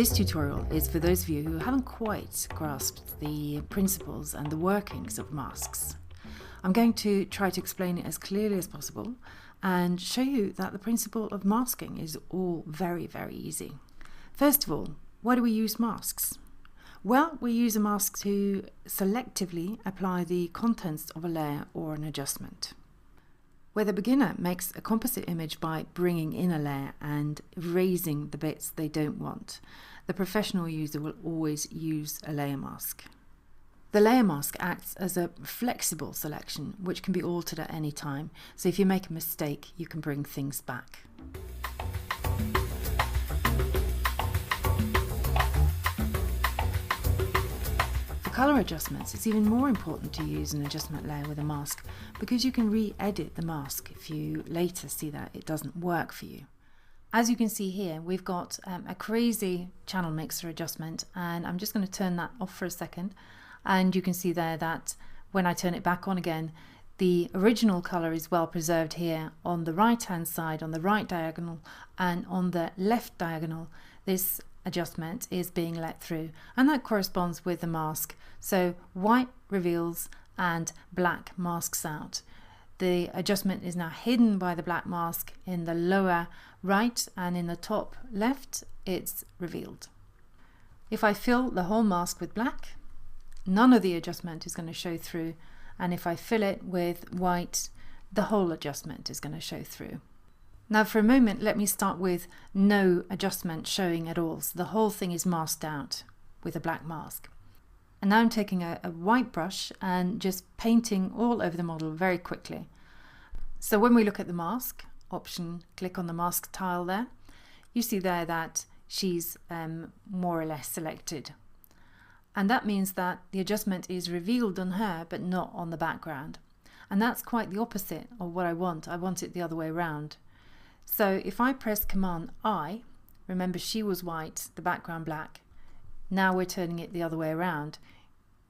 This tutorial is for those of you who haven't quite grasped the principles and the workings of masks. I'm going to try to explain it as clearly as possible and show you that the principle of masking is all very, very easy. First of all, why do we use masks? Well, we use a mask to selectively apply the contents of a layer or an adjustment. Where the beginner makes a composite image by bringing in a layer and erasing the bits they don't want, the professional user will always use a layer mask. The layer mask acts as a flexible selection which can be altered at any time, so if you make a mistake you can bring things back. For colour adjustments, it's even more important to use an adjustment layer with a mask because you can re-edit the mask if you later see that it doesn't work for you. As you can see here, we've got a crazy channel mixer adjustment, and I'm just going to turn that off for a second, and you can see there that when I turn it back on again, the original colour is well preserved here on the right hand side, on the right diagonal, and on the left diagonal this adjustment is being let through, and that corresponds with the mask. So white reveals and black masks out. The adjustment is now hidden by the black mask in the lower right, and in the top left it's revealed. If I fill the whole mask with black, none of the adjustment is going to show through, and if I fill it with white, the whole adjustment is going to show through. Now for a moment, let me start with no adjustment showing at all. So the whole thing is masked out with a black mask. And now I'm taking a white brush and just painting all over the model very quickly. So when we look at the mask option, click on the mask tile there, you see there that she's more or less selected. And that means that the adjustment is revealed on her but not on the background. And that's quite the opposite of what I want. I want it the other way around. So if I press Command I, remember she was white, the background black. Now we're turning it the other way around.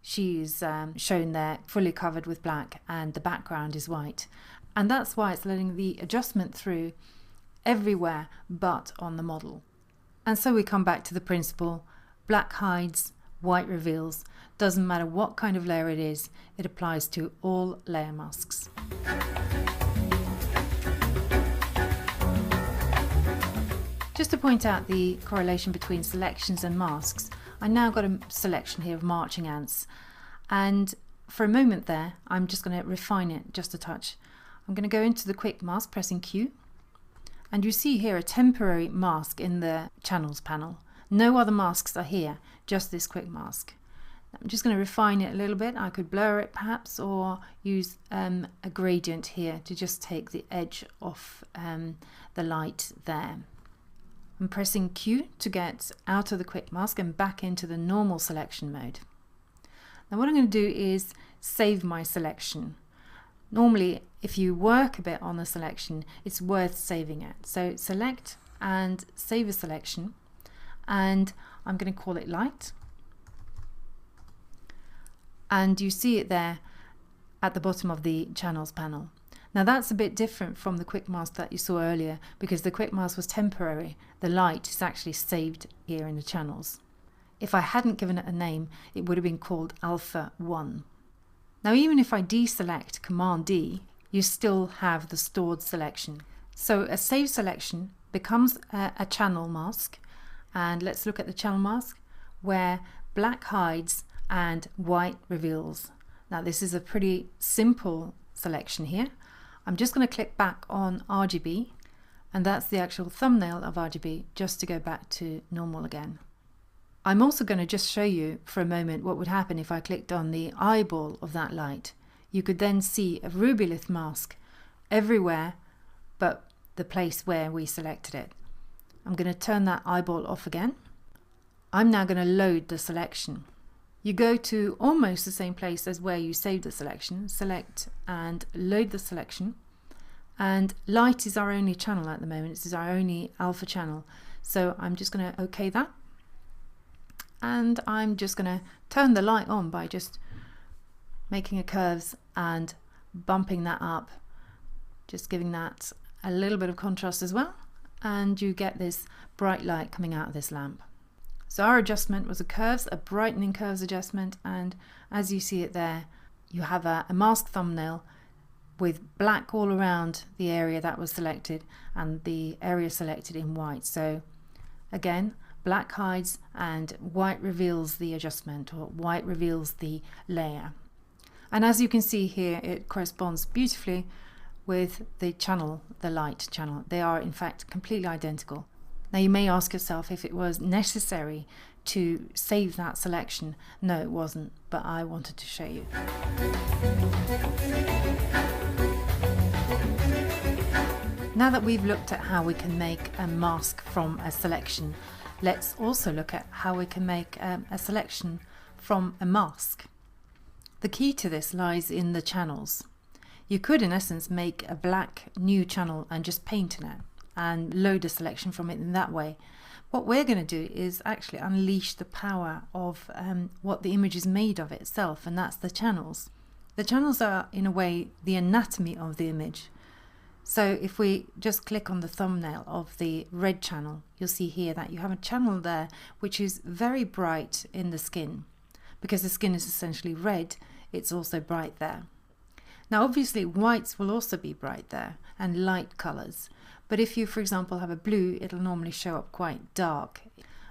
She's shown there fully covered with black and the background is white. And that's why it's letting the adjustment through everywhere but on the model. And so we come back to the principle, black hides, white reveals. Doesn't matter what kind of layer it is, it applies to all layer masks. Just to point out the correlation between selections and masks, I now got a selection here of marching ants, and for a moment there I'm just going to refine it just a touch. I'm going to go into the quick mask, pressing Q, and you see here a temporary mask in the channels panel. No other masks are here, just this quick mask. I'm just going to refine it a little bit. I could blur it perhaps, or use a gradient here to just take the edge off the light there. I'm pressing Q to get out of the quick mask and back into the normal selection mode. Now what I'm going to do is save my selection. Normally if you work a bit on a selection, it's worth saving it. So select and save a selection, and I'm going to call it light. And you see it there at the bottom of the channels panel. Now that's a bit different from the quick mask that you saw earlier, because the quick mask was temporary. The light is actually saved here in the channels. If I hadn't given it a name, it would have been called Alpha 1. Now even if I deselect Command D, you still have the stored selection. So a saved selection becomes a channel mask, and let's look at the channel mask where black hides and white reveals. Now this is a pretty simple selection here. I'm just going to click back on RGB, and that's the actual thumbnail of RGB, just to go back to normal again. I'm also going to just show you for a moment what would happen if I clicked on the eyeball of that light. You could then see a rubylith mask everywhere but the place where we selected it. I'm going to turn that eyeball off again. I'm now going to load the selection. You go to almost the same place as where you saved the selection, select and load the selection, and light is our only channel at the moment. This is our only alpha channel, so I'm just going to OK that, and I'm just going to turn the light on by just making a curves and bumping that up, just giving that a little bit of contrast as well, and you get this bright light coming out of this lamp. So our adjustment was a curves, a brightening curves adjustment, and as you see it there, you have a mask thumbnail with black all around the area that was selected and the area selected in white. So again, black hides and white reveals the adjustment, or white reveals the layer. And as you can see here, it corresponds beautifully with the channel, the light channel. They are in fact completely identical. Now you may ask yourself if it was necessary to save that selection. No, it wasn't, but I wanted to show you. Now that we've looked at how we can make a mask from a selection, let's also look at how we can make a selection from a mask. The key to this lies in the channels. You could in essence make a black new channel and just paint in it and load a selection from it in that way. What we're going to do is actually unleash the power of what the image is made of itself, and that's the channels. The channels are in a way the anatomy of the image. So if we just click on the thumbnail of the red channel, you'll see here that you have a channel there which is very bright in the skin. Because the skin is essentially red, it's also bright there. Now obviously whites will also be bright there, and light colours. But if you, for example, have a blue, it'll normally show up quite dark.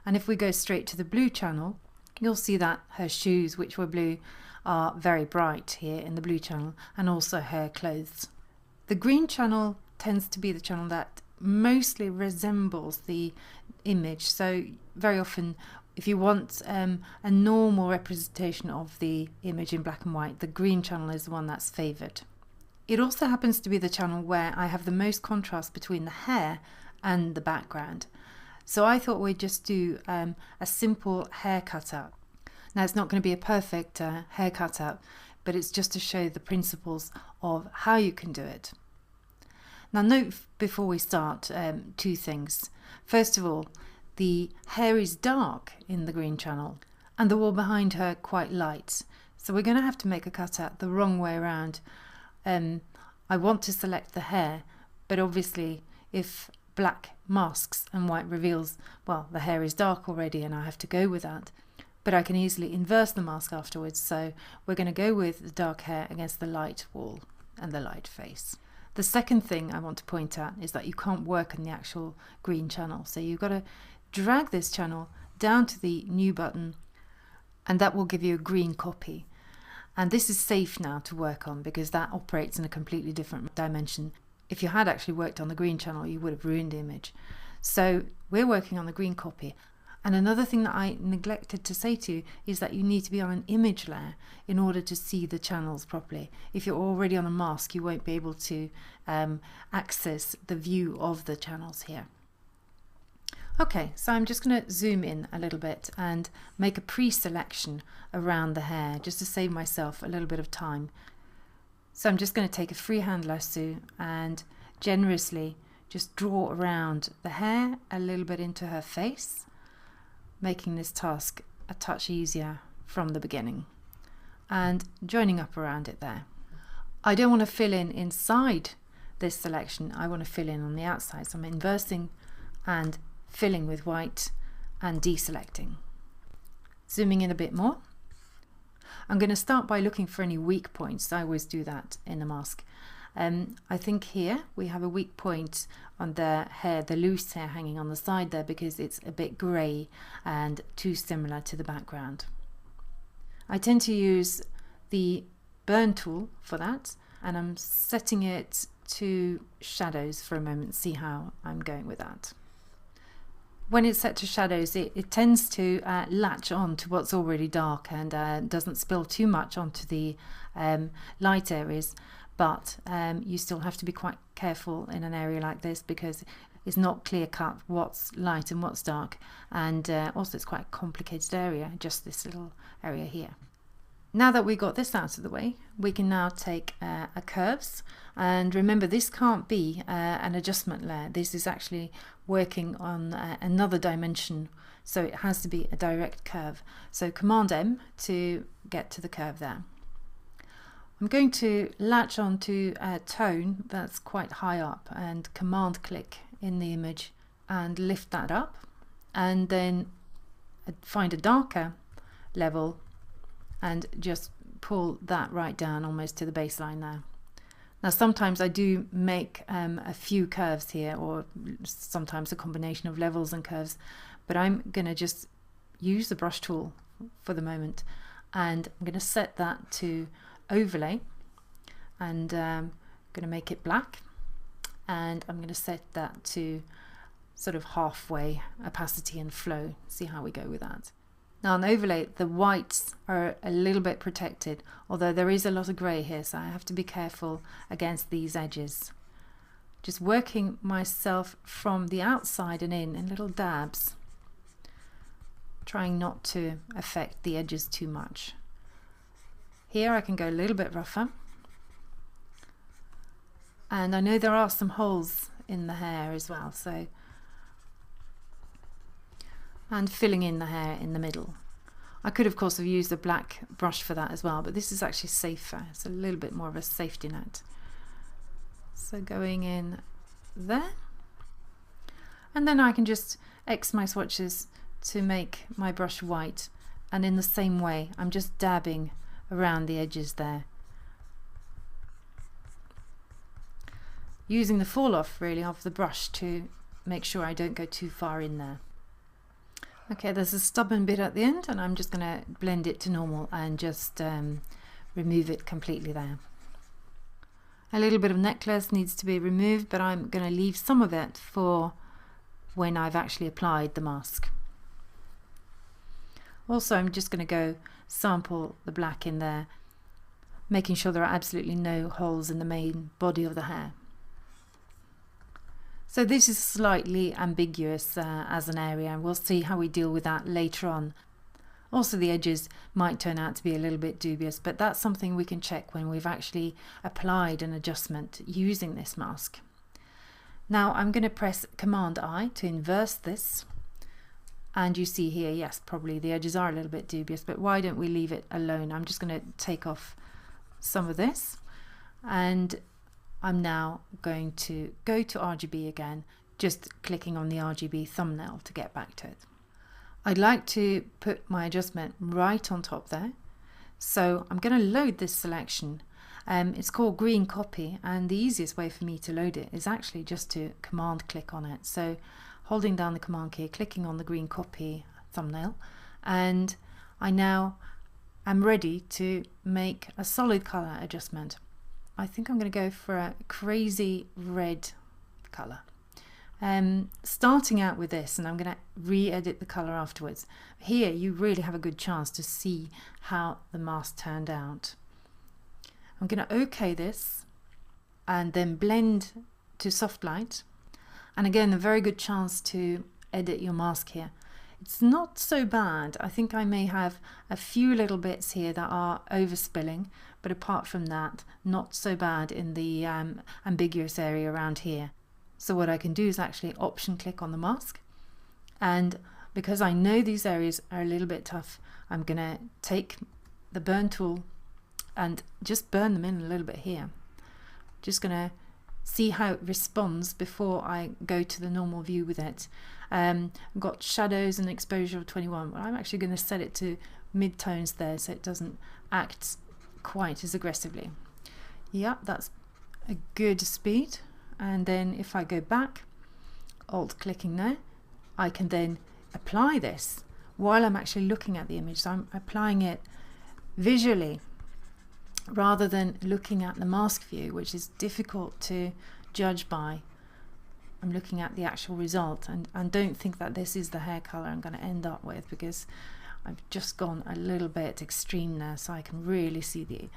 And if we go straight to the blue channel, you'll see that her shoes, which were blue, are very bright here in the blue channel, and also her clothes. The green channel tends to be the channel that mostly resembles the image. So very often, if you want a normal representation of the image in black and white, the green channel is the one that's favoured. It also happens to be the channel where I have the most contrast between the hair and the background. So I thought we'd just do a simple hair cutout. Now it's not going to be a perfect hair cutout, but it's just to show the principles of how you can do it. Now note before we start two things. First of all, the hair is dark in the green channel and the wall behind her quite light. So we're going to have to make a cutout the wrong way around. I want to select the hair, but obviously if black masks and white reveals, well, the hair is dark already and I have to go with that. But I can easily inverse the mask afterwards, so we're going to go with the dark hair against the light wall and the light face. The second thing I want to point out is that you can't work on the actual green channel, so you've got to drag this channel down to the new button, and that will give you a green copy. And this is safe now to work on because that operates in a completely different dimension. If you had actually worked on the green channel, you would have ruined the image. So we're working on the green copy. And another thing that I neglected to say to you is that you need to be on an image layer in order to see the channels properly. If you're already on a mask, you won't be able to access the view of the channels here. Okay, so I'm just going to zoom in a little bit and make a pre-selection around the hair just to save myself a little bit of time. So I'm just going to take a freehand lasso and generously just draw around the hair a little bit into her face, making this task a touch easier from the beginning and joining up around it there. I don't want to fill in inside this selection, I want to fill in on the outside, so I'm inversing and filling with white and deselecting. Zooming in a bit more. I'm going to start by looking for any weak points. I always do that in a mask. I think here we have a weak point on the hair, the loose hair hanging on the side there, because it's a bit grey and too similar to the background. I tend to use the burn tool for that, and I'm setting it to shadows for a moment, see how I'm going with that. When it's set to shadows, it tends to latch on to what's already dark and doesn't spill too much onto the light areas. But you still have to be quite careful in an area like this because it's not clear cut what's light and what's dark, and also it's quite a complicated area, just this little area here. Now that we got this out of the way, we can now take a curves, and remember this can't be an adjustment layer. This is actually working on another dimension, so it has to be a direct curve. So Command M to get to the curve there. I'm going to latch on to a tone that's quite high up and command click in the image and lift that up, and then find a darker level and just pull that right down almost to the baseline there. Now sometimes I do make a few curves here, or sometimes a combination of levels and curves, but I'm going to just use the brush tool for the moment, and I'm going to set that to overlay, and I'm going to make it black, and I'm going to set that to sort of halfway opacity and flow. See how we go with that. Now on overlay, the whites are a little bit protected, although there is a lot of grey here, so I have to be careful against these edges. Just working myself from the outside and in little dabs, trying not to affect the edges too much. Here I can go a little bit rougher, and I know there are some holes in the hair as well, so, and filling in the hair in the middle. I could of course have used a black brush for that as well, but this is actually safer. It's a little bit more of a safety net. So going in there, and then I can just X my swatches to make my brush white, and in the same way I'm just dabbing around the edges there, using the fall off really of the brush to make sure I don't go too far in there. Okay, there's a stubborn bit at the end, and I'm just going to blend it to normal and just remove it completely there. A little bit of necklace needs to be removed, but I'm going to leave some of it for when I've actually applied the mask. Also, I'm just going to go sample the black in there, making sure there are absolutely no holes in the main body of the hair. So this is slightly ambiguous as an area, and we'll see how we deal with that later on. Also the edges might turn out to be a little bit dubious, but that's something we can check when we've actually applied an adjustment using this mask. Now I'm going to press Command I to inverse this, and you see here, yes, probably the edges are a little bit dubious, but why don't we leave it alone? I'm just going to take off some of this, and I'm now going to go to RGB again, just clicking on the RGB thumbnail to get back to it. I'd like to put my adjustment right on top there, so I'm going to load this selection. It's called green copy, and the easiest way for me to load it is actually just to command click on it. So holding down the command key, clicking on the green copy thumbnail, and I now am ready to make a solid color adjustment. I think I'm going to go for a crazy red color. Starting out with this, and I'm going to re-edit the color afterwards. Here you really have a good chance to see how the mask turned out. I'm going to OK this and then blend to soft light, and again a very good chance to edit your mask here. It's not so bad. I think I may have a few little bits here that are overspilling, but apart from that, not so bad in the ambiguous area around here. So what I can do is actually option click on the mask, and because I know these areas are a little bit tough, I'm going to take the burn tool and just burn them in a little bit here. Just going to see how it responds before I go to the normal view with it. I've got shadows and exposure of 21, but I'm actually going to set it to mid-tones there so it doesn't act quite as aggressively. Yep, that's a good speed. And then if I go back, alt clicking there, I can then apply this while I'm actually looking at the image. So I'm applying it visually rather than looking at the mask view, which is difficult to judge by. I'm looking at the actual result, and don't think that this is the hair color I'm going to end up with, because I've just gone a little bit extreme there, so I can really see the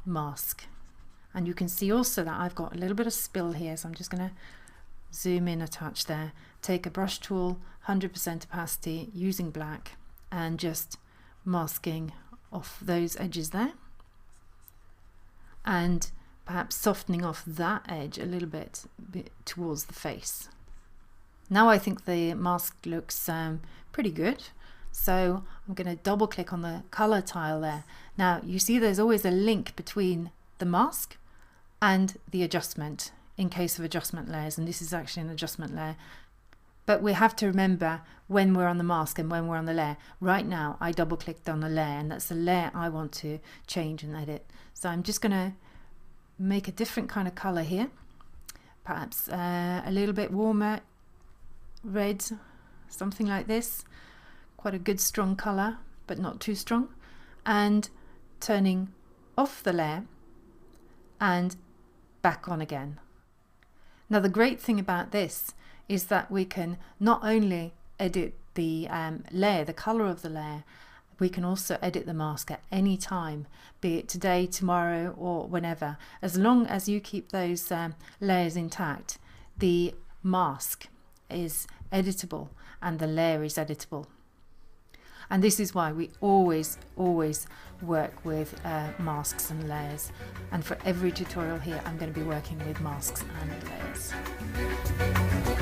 mask. And you can see also that I've got a little bit of spill here, so I'm just going to zoom in a touch there, take a brush tool, 100% opacity, using black, and just masking off those edges there, and perhaps softening off that edge a little bit towards the face. Now I think the mask looks pretty good, so I'm going to double click on the color tile there. Now you see there's always a link between the mask and the adjustment in case of adjustment layers, and this is actually an adjustment layer. But we have to remember when we're on the mask and when we're on the layer. Right now I double clicked on the layer, and that's the layer I want to change and edit. So I'm just going to make a different kind of color here, perhaps a little bit warmer red, something like this. Quite a good strong color, but not too strong. And turning off the layer and back on again. Now the great thing about this is that we can not only edit the layer, the color of the layer, we can also edit the mask at any time, be it today, tomorrow, or whenever. As long as you keep those layers intact, the mask is editable and the layer is editable. And this is why we always work with masks and layers. And for every tutorial here, I'm going to be working with masks and layers.